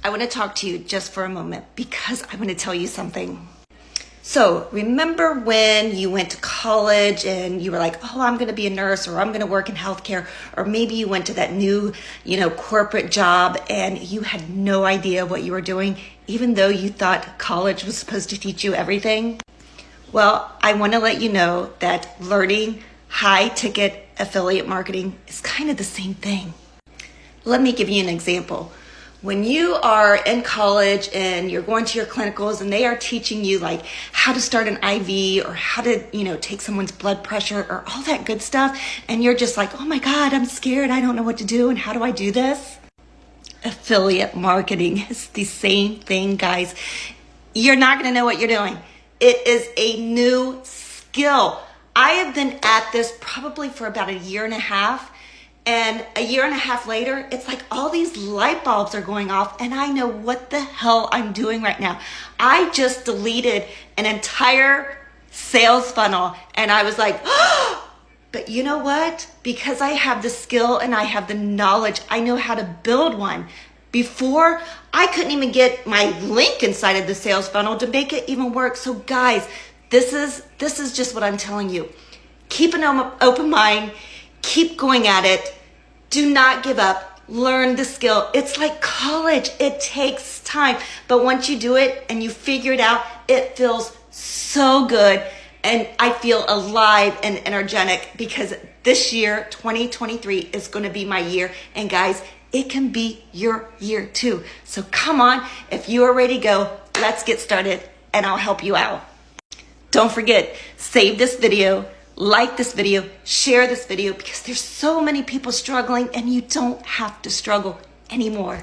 I want to talk to you just for a moment because I want to tell you something. So remember when you went to college and you were like, oh, I'm going to be a nurse, or I'm going to work in healthcare, or maybe you went to that new, corporate job and you had no idea what you were doing, even though you thought college was supposed to teach you everything? Well, I want to let you know that learning high ticket affiliate marketing is kind of the same thing. Let me give you an example. When you are in college and you're going to your clinicals and they are teaching you like how to start an IV or how to, take someone's blood pressure or all that good stuff, and you're just like, oh my God, I'm scared. I don't know what to do. And how do I do this? Affiliate marketing is the same thing, guys. You're not going to know what you're doing. It is a new skill. I have been at this probably for about a year and a half. And a year and a half later, it's like all these light bulbs are going off and I know what the hell I'm doing right now. I just deleted an entire sales funnel and I was like, oh, but you know what? Because I have the skill and I have the knowledge, I know how to build one. Before, I couldn't even get my link inside of the sales funnel to make it even work. So guys, this is just what I'm telling you. Keep an open mind. Keep going at it. Do not give up. Learn the skill. It's like college. It takes time. But once you do it and you figure it out, it feels so good. And I feel alive and energetic because this year, 2023, is going to be my year. And guys, it can be your year too. So come on. If you are ready to go, let's get started and I'll help you out. Don't forget, save this video. Like this video, share this video because there's so many people struggling and you don't have to struggle anymore.